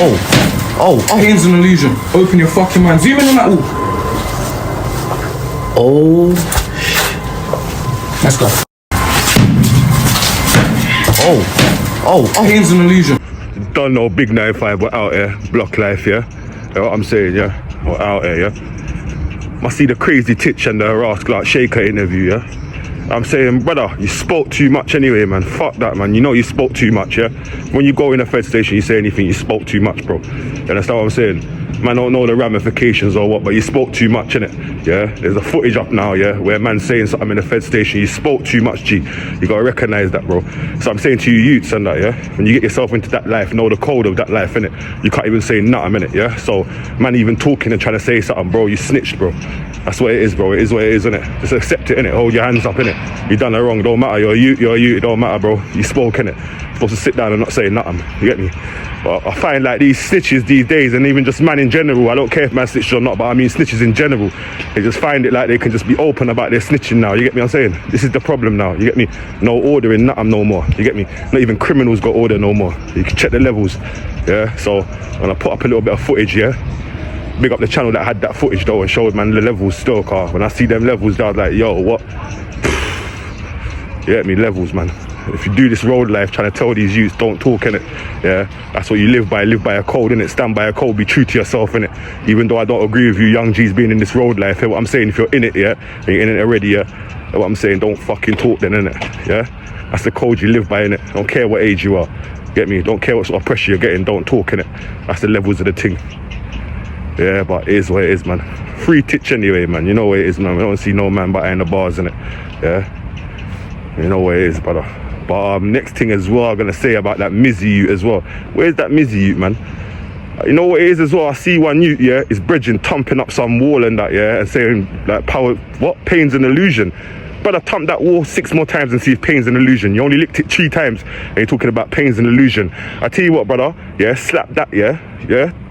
Pain's an illusion. Open your fucking mind. Zoom in on that. Let's go. Pain's an illusion. Don't know, big 9-5, we're out here, block life, yeah? You know what I'm saying, yeah? We're out here, yeah? Must see the crazy Titch and the Clout SHAK interview, yeah? I'm saying, brother, you spoke too much anyway, man. Fuck that, man. You know you spoke too much, yeah? When you go in a Fed station, you say anything, you spoke too much, bro. You understand what I'm saying? Man don't know the ramifications or what, but you spoke too much, innit? Yeah? There's a footage up now, yeah? Where man's saying something in the Fed station, you spoke too much, G. You gotta recognize that, bro. So I'm saying to you youths and that, yeah? When you get yourself into that life, know the code of that life, innit? You can't even say nothing, innit, yeah? So, man even talking and trying to say something, bro, you snitched, bro. That's what it is, bro. It is what it is, innit? Just accept it, innit? Hold your hands up, innit? You done it wrong, it don't matter. You're a youth, it don't matter, bro. You spoke, innit? You're supposed to sit down and not say nothing, you get me? But I find like these snitches these days, and even just man in general, I don't care if man snitches or not, but I mean snitches in general, they just find it like they can just be open about their snitching now, you get me what I'm saying? This is the problem now, you get me? No order in nothing no more, you get me? Not even criminals got order no more. You can check the levels, yeah? So when I put up a little bit of footage, yeah? Big up the channel that had that footage though and showed man the levels still, car. When I see them levels, I was like, yo, what? You get me? Levels, man. If you do this road life trying to tell these youths don't talk, innit? Yeah, that's what you live by a code, innit? Stand by a code, be true to yourself, innit? Even though I don't agree with you young G's being in this road life, hear what I'm saying? If you're in it, yeah, and you're in it already, yeah, hear what I'm saying? Don't fucking talk then, innit? Yeah, that's the code you live by, innit? Don't care what age you are, get me? Don't care what sort of pressure you're getting, don't talk, innit? That's the levels of the thing. Yeah, but it is what it is, man. Free Titch anyway, man. You know what it is, man. We don't see no man behind the bars, innit? Yeah, you know what it is, brother. But next thing as well, I'm gonna say about that Mizzy youth as well. Where's that Mizzy youth, man? You know what it is as well? I see one youth, yeah, is bridging, thumping up some wall and that, yeah, and saying like power, what? Pain's an illusion. Brother, thump that wall 6 more times and see if pain's an illusion. You only licked it 3 times and you're talking about pain's an illusion. I tell you what, brother, yeah, slap that, yeah,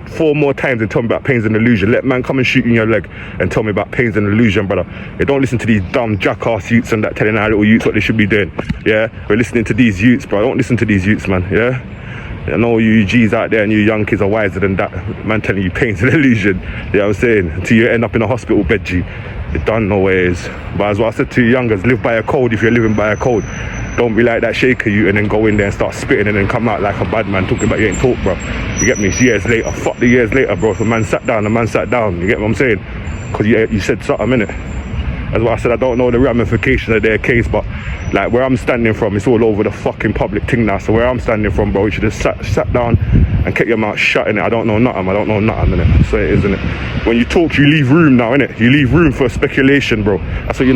4 more times and tell me about pain's an illusion. Let man come and shoot in your leg and tell me about pain's an illusion, brother. Yeah, don't listen to these dumb jackass youths and that telling our little youths what they should be doing. Yeah, we're listening to these youths, bro. Don't listen to these youths, man. Yeah, I know you G's out there and you young kids are wiser than that. Man telling you pain's an illusion. You know what I'm saying? Until you end up in a hospital bed, G. You don't know where it is. But as what I said to you youngers, live by a code if you're living by a code. Don't be like that shaker you and then go in there and start spitting and then come out like a bad man talking about you ain't talk, bro. You get me? It's years later. Fuck the years later, bro. If a man sat down, You get what I'm saying? Because you said something, innit? As what I said, I don't know the ramifications of their case, but like where I'm standing from, it's all over the fucking public thing now. So where I'm standing from, bro, you should have sat down and kept your mouth shut, innit? I don't know nothing, innit? So it is, innit? When you talk, you leave room now, innit? You leave room for speculation, bro. That's what you're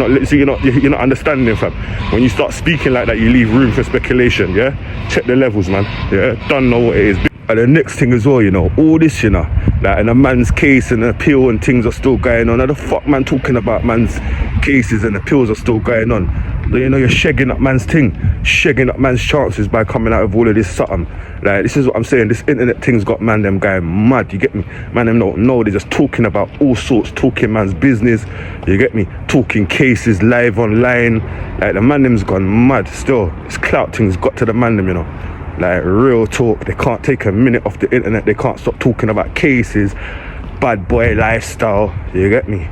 not understanding, fam. When you start speaking like that, you leave room for speculation, yeah? Check the levels, man. Yeah, don't know what it is. And the next thing as well, you know, all this, you know, like in a man's case and appeal and things are still going on. How the fuck man talking about man's cases and appeals are still going on? You know, you're shagging up man's thing, shagging up man's chances by coming out of all of this something. Like, this is what I'm saying, this internet thing's got man them going mad, you get me? Man them don't know, they're just talking about all sorts, talking man's business, you get me? Talking cases live online. Like, the man them's gone mad still. This clout thing's got to the man them, you know. Like, real talk, they can't take a minute off the internet, they can't stop talking about cases, bad boy lifestyle, you get me?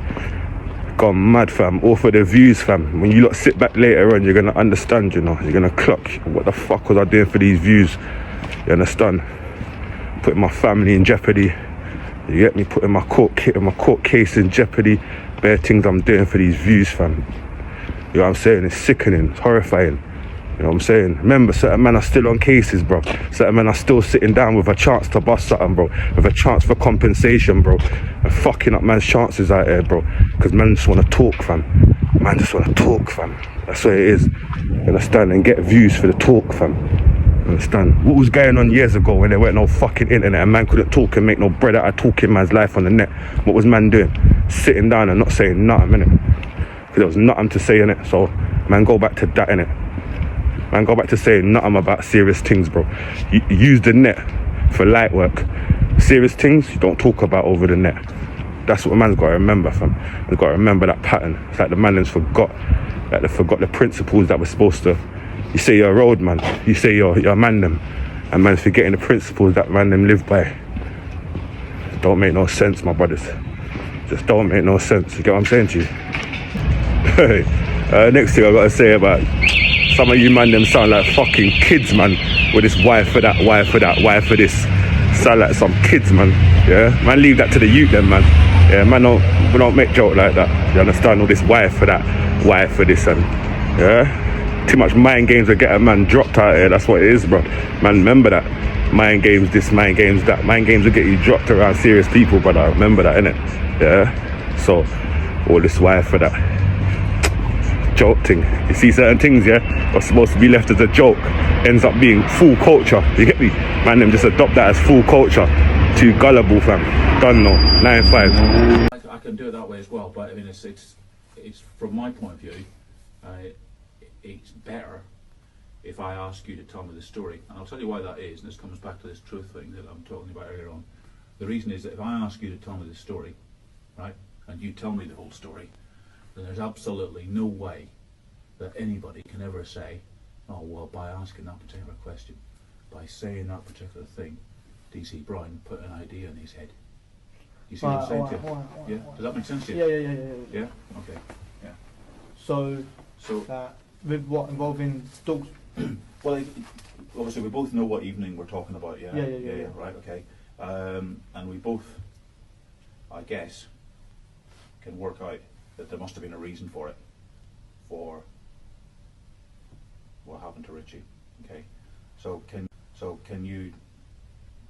Gone mad, fam, all for the views, fam. When you lot sit back later on, you're gonna understand, you know, you're gonna clock, what the fuck was I doing for these views? You understand? Putting my family in jeopardy, you get me? Putting my court case in jeopardy, bare things I'm doing for these views, fam. You know what I'm saying? It's sickening, it's horrifying. You know what I'm saying? Remember, certain men are still on cases, bro. Certain men are still sitting down with a chance to bust something, bro. With a chance for compensation, bro. And fucking up man's chances out here, bro. Because men just want to talk, fam. Man just want to talk, fam. That's what it is. You understand? And get views for the talk, fam. You understand? What was going on years ago when there weren't no fucking internet and man couldn't talk and make no bread out of talking man's life on the net? What was man doing? Sitting down and not saying nothing, innit? Because there was nothing to say, innit? So, man, go back to that, innit? Man, go back to saying nothing about serious things, bro. You use the net for light work. Serious things, you don't talk about over the net. That's what a man's got to remember, fam. He's got to remember that pattern. It's like the man has forgot. Like they forgot the principles that we're supposed to. You say you're a road man. You say you're a man them. And man's forgetting the principles that man them live by. don't make no sense, my brothers. Just don't make no sense. You get what I'm saying to you? Next thing I gotta say about some of you man, them sound like fucking kids, man. With this wife for that, wife for that, wife for this. Sound like some kids, man. Yeah, man, leave that to the youth, then, man. Yeah, man, we don't make joke like that. You understand? All this wife for that, wife for this, and yeah, too much mind games will get a man dropped out here. That's what it is, bro. Man, remember that. Mind games this, mind games that. Mind games will get you dropped around serious people, brother. Remember that, innit? Yeah. So, all this wife for that. Joke thing. You see certain things, yeah, what's supposed to be left as a joke ends up being full culture. You get me? Man, them just adopt that as full culture. Too gullible, fam. Done no. 9-5. I can do it that way as well, but I mean, it's from my point of view, it's better if I ask you to tell me the story, and I'll tell you why that is. And this comes back to this truth thing that I'm talking about earlier on. The reason is that if I ask you to tell me the story, right, and you tell me the whole story, then there's absolutely no way that anybody can ever say, oh well, by asking that particular question, by saying that particular thing, DC Brown put an idea in his head. You see what I'm saying to you? Yeah? Does that make sense to you? Yeah. Yeah? Okay. Yeah. So with what involving dogs? Well, obviously we both know what evening we're talking about, yeah? Yeah. Right, okay. And we both, I guess, can work out that there must have been a reason for it, for what happened to Richie. Okay, so can you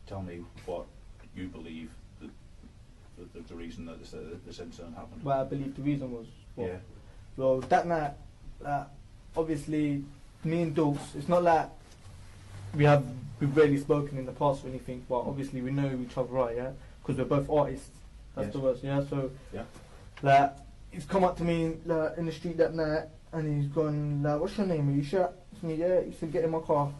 tell me what you believe the reason that this incident happened? Well, I believe the reason was what? Yeah. Well, that night, obviously, me and Dogs, it's not like we've rarely spoken in the past or anything, but obviously we know each other, right? Yeah, because we're both artists. That's Yes. the worst. Yeah. So Yeah. like, he's come up to me like, in the street that night, and he's gone like, "What's your name? Are you SHAK?" It's me. Yeah. He said, "Get in my car,"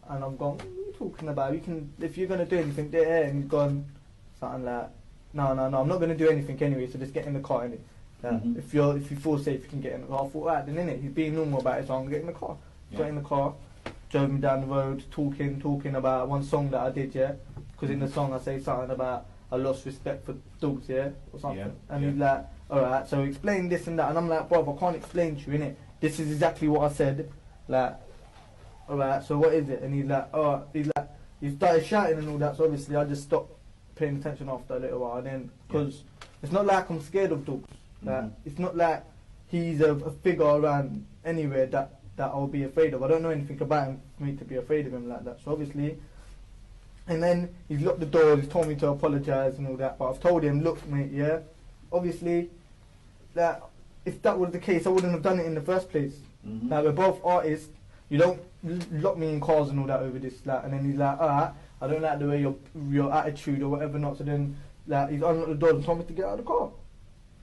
and I'm gone. What are you talking about? You can, if you're gonna do anything, do it here. And he's gone something like, "No, I'm not gonna do anything anyway. So just get in the car, innit? Mhm. If you feel safe, you can get in the car." I thought, right, then innit, he's being normal about it, so I'm gonna get in the car. Yeah. Got in the car, drove me down the road, talking about one song that I did, yeah. Because in the song I say something about I lost respect for dogs, yeah, or something. Yeah, And yeah. he's like, alright, so explain this and that, and I'm like, bro, I can't explain to you, innit? This is exactly what I said. Like, alright, so what is it? And he's like, oh, he started shouting and all that. So obviously I just stopped paying attention after a little while. And then, because it's not like I'm scared of dogs. Like, it's not like he's a figure around anywhere that I'll be afraid of. I don't know anything about him for me to be afraid of him like that. So obviously, and then he's locked the door, he's told me to apologise and all that, but I've told him, look mate, yeah, obviously, that if that was the case, I wouldn't have done it in the first place. Like, we're both artists, you don't lock me in cars and all that over this, like, and then he's like, alright, I don't like the way your attitude or whatever not, so then, like, he's unlocked the door and told me to get out of the car.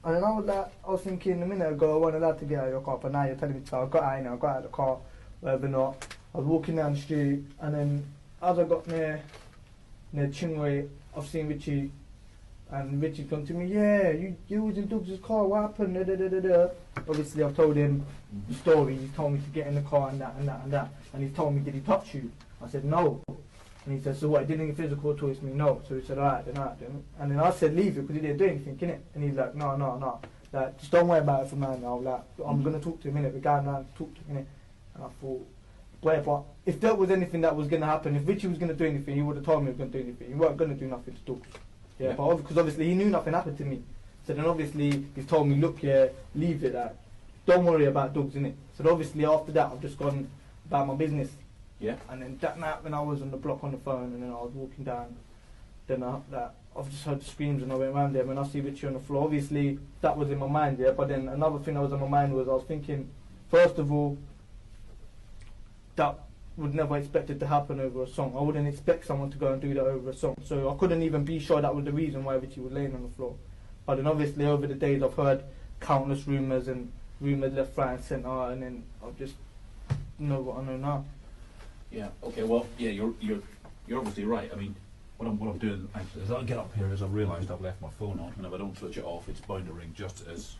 And then I was thinking a minute ago, I wasn't allowed to get out of your car, but now you're telling me to, I got out of the car, whatever not. I was walking down the street, and then as I got near Chingway, I've seen Richie, and Richie's come to me, yeah, you was in Doug's car, what happened, da, da, da, da, da. Obviously I've told him the story, he's told me to get in the car and that, and he's told me, did he touch you? I said, no. And he said, so what, he didn't get physical towards me? No. So he said, alright then. And then I said, leave it, because he didn't do anything, innit? And he's like, no. Like, just don't worry about it for now. Like, I'm going to talk to him, innit? We're going around to talk to him, innit? And I thought, wait, but if there was anything that was going to happen, if Richie was going to do anything, he would have told me he was going to do anything. He weren't going to do nothing to Doug. Yeah, but because obviously he knew nothing happened to me. So then obviously he's told me, look, yeah, leave it, like, don't worry about Doug's, innit? So obviously after that, I've just gone about my business. Yeah. And then that night when I was on the block on the phone, and then I was walking down, then I've just heard screams and I went around there. When I see Richie on the floor, obviously that was in my mind, yeah. But then another thing that was in my mind was I was thinking, first of all, that would never expect it to happen over a song. I wouldn't expect someone to go and do that over a song. So I couldn't even be sure that was the reason why Richie was laying on the floor. But then obviously over the days I've heard countless rumours left, right and centre, and then I've just know what I know now. Yeah. Okay. Well, yeah. You're obviously right. I mean, what I'm doing as I get up here is I've realised I've left my phone on, and if I don't switch it off, it's bound to ring just as